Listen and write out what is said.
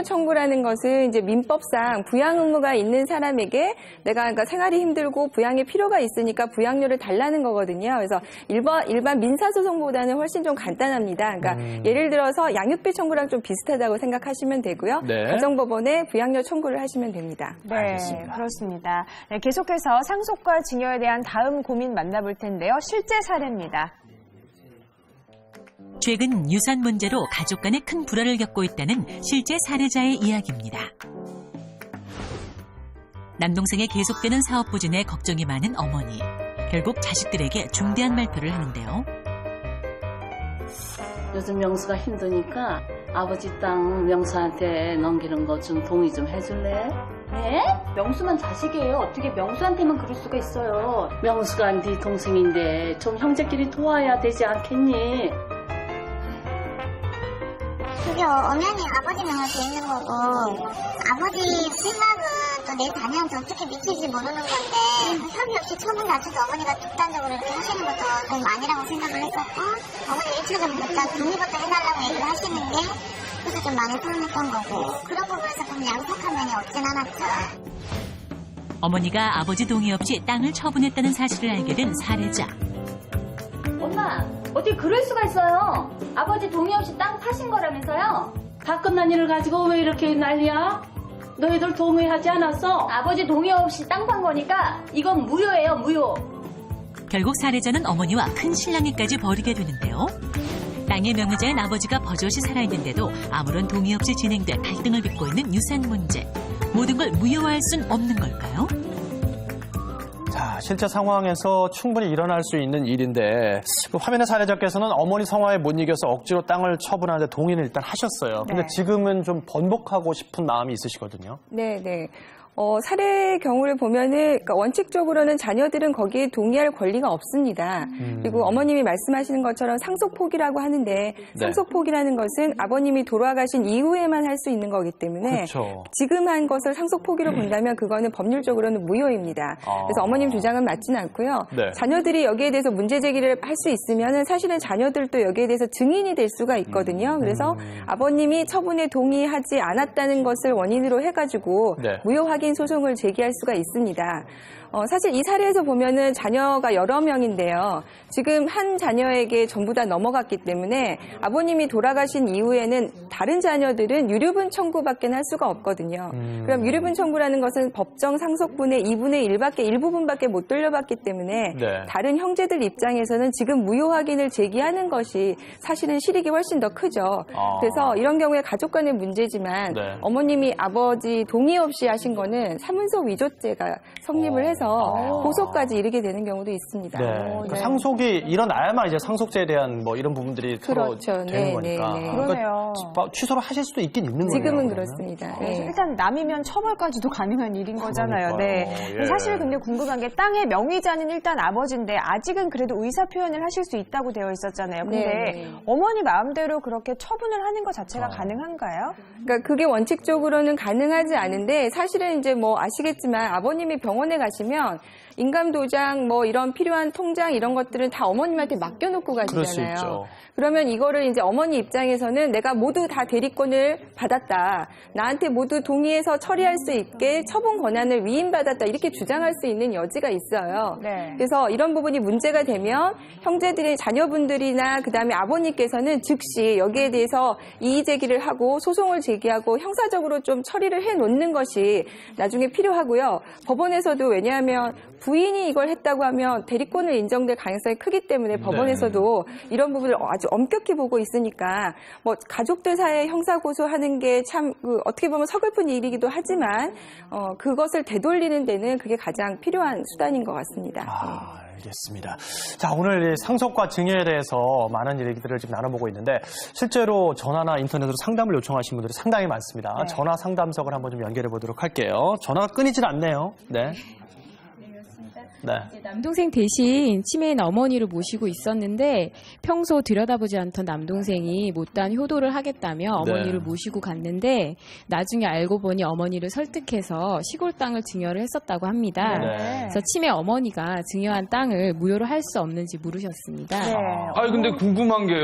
부양료 청구라는 것은 이제 민법상 부양 의무가 있는 사람에게 내가 그러니까 생활이 힘들고 부양의 필요가 있으니까 부양료를 달라는 거거든요. 그래서 일반 민사소송보다는 훨씬 좀 간단합니다. 그러니까 예를 들어서 양육비 청구랑 좀 비슷하다고 생각하시면 되고요. 네. 가정법원에 부양료 청구를 하시면 됩니다. 네, 알겠습니다. 그렇습니다. 네, 계속해서 상속과 증여에 대한 다음 고민 만나볼 텐데요. 실제 사례입니다. 최근 유산 문제로 가족 간에 큰 불화를 겪고 있다는 실제 사례자의 이야기입니다. 남동생의 계속되는 사업 부진에 걱정이 많은 어머니. 결국 자식들에게 중대한 말투를 하는데요. 요즘 명수가 힘드니까 아버지 땅 명수한테 넘기는 거 좀 동의 좀 해줄래? 네? 명수만 자식이에요. 어떻게 명수한테만 그럴 수가 있어요. 명수가 네 동생인데 좀 형제끼리 도와야 되지 않겠니? 그게 엄연히 아버지 명으로 돼 있는 거고 아버지 생각은 또 내 자녀한테 어떻게 미칠지 모르는 건데 협의 없이 처분 자체도 어머니가 독단적으로 이렇게 하시는 것도 좀 아니라고 생각을 했었고 어머니 1차적으로 일단 동의부터 해달라고 얘기를 하시는 게 그래서 좀 많이 서운했던 거고 그런 부분에서 좀 양속한 면이 없진 않았죠. 어머니가 아버지 동의 없이 땅을 처분했다는 사실을 알게 된 사례자. 엄마, 어떻게 그럴 수가 있어요? 아버지 동의 없이 땅 파신 거라면서요? 다 끝난 일을 가지고 왜 이렇게 난리야? 너희들 동의하지 않았어? 아버지 동의 없이 땅 판 거니까 이건 무효예요, 무효. 결국 사례자는 어머니와 큰 신랑이까지 벌이게 되는데요. 땅의 명의자인 아버지가 버젓이 살아있는데도 아무런 동의 없이 진행돼 갈등을 빚고 있는 유산 문제. 모든 걸 무효화할 순 없는 걸까요? 자, 실제 상황에서 충분히 일어날 수 있는 일인데 그 화면의 사례자께서는 어머니 성화에 못 이겨서 억지로 땅을 처분하는데 동의는 일단 하셨어요. 근데 네. 지금은 좀 번복하고 싶은 마음이 있으시거든요. 네. 사례의 경우를 보면은 그러니까 원칙적으로는 자녀들은 거기에 동의할 권리가 없습니다. 그리고 어머님이 말씀하시는 것처럼 상속포기라고 하는데 상속포기라는 것은 아버님이 돌아가신 이후에만 할 수 있는 거기 때문에 그렇죠. 지금 한 것을 상속포기로 본다면 그거는 법률적으로는 무효입니다. 그래서 어머님 주장은 맞지는 않고요. 네. 자녀들이 여기에 대해서 문제 제기를 할 수 있으면은 사실은 자녀들도 여기에 대해서 증인이 될 수가 있거든요. 그래서 아버님이 처분에 동의하지 않았다는 것을 원인으로 해가지고 네. 무효 확인 소송을 제기할 수가 있습니다. 사실 이 사례에서 보면은 자녀가 여러 명인데요. 지금 한 자녀에게 전부 다 넘어갔기 때문에 아버님이 돌아가신 이후에는 다른 자녀들은 유류분 청구밖에 할 수가 없거든요. 그럼 유류분 청구라는 것은 법정 상속분의 2분의 1밖에 일부분밖에 못 돌려받기 때문에 네. 다른 형제들 입장에서는 지금 무효 확인을 제기하는 것이 사실은 실익이 훨씬 더 크죠. 그래서 이런 경우에 가족 간의 문제지만 네. 어머님이 아버지 동의 없이 하신 거는 사문서 위조죄가 성립을 해서 고소까지 이르게 되는 경우도 있습니다. 네. 그러니까 상속이 일어나야만 이제 상속죄에 대한 뭐 이런 부분들이 그렇죠. 서로 되는 네, 거니까. 네, 네. 그러네요. 취소를 하실 수도 있긴 있는 거예요. 지금은 그러면? 그렇습니다. 그래서 네. 일단 남이면 처벌까지도 가능한 일인 거잖아요. 네. 그러니까요. 예. 사실 근데 궁금한 게 땅의 명의자는 일단 아버지인데 아직은 그래도 의사 표현을 하실 수 있다고 되어 있었잖아요. 근데 네. 어머니 마음대로 그렇게 처분을 하는 것 자체가 가능한가요? 그러니까 그게 원칙적으로는 가능하지 않은데 사실은 이제 뭐 아시겠지만 아버님이 병원에 가시면 인감도장 뭐 이런 필요한 통장 이런 것들은 다 어머님한테 맡겨놓고 그럴 수 가시잖아요. 있죠. 그러면 이거를 이제 어머니 입장에서는 내가 모두 다 대리권을 받았다. 나한테 모두 동의해서 처리할 수 있게 처분 권한을 위임받았다. 이렇게 주장할 수 있는 여지가 있어요. 네. 그래서 이런 부분이 문제가 되면 형제들의 자녀분들이나 그다음에 아버님께서는 즉시 여기에 대해서 이의 제기를 하고 소송을 제기하고 형사적으로 좀 처리를 해놓는 것이 나중에 필요하고요. 법원에서도 왜냐하면 부인이 이걸 했다고 하면 대리권을 인정될 가능성이 크기 때문에 법원에서도 이런 부분을 아주 엄격히 보고 있으니까 뭐 가족들 사이에 형사 고소하는 게 참 어떻게 보면 서글픈 일이기도 하지만 그것을 되돌리는 데는 그게 가장 필요한 수단인 것 같습니다. 알겠습니다. 자, 오늘 이 상속과 증여에 대해서 많은 얘기들을 지금 나눠보고 있는데 실제로 전화나 인터넷으로 상담을 요청하신 분들이 상당히 많습니다. 네. 전화 상담석을 한번 좀 연결해 보도록 할게요. 전화가 끊이질 않네요. 네. 네. 남동생 대신 치매인 어머니를 모시고 있었는데 평소 들여다보지 않던 남동생이 못다한 효도를 하겠다며 어머니를 모시고 갔는데 나중에 알고 보니 어머니를 설득해서 시골 땅을 증여를 했었다고 합니다. 네. 그래서 치매 어머니가 증여한 땅을 무효로 할 수 없는지 물으셨습니다. 네. 아니 근데 궁금한 게요.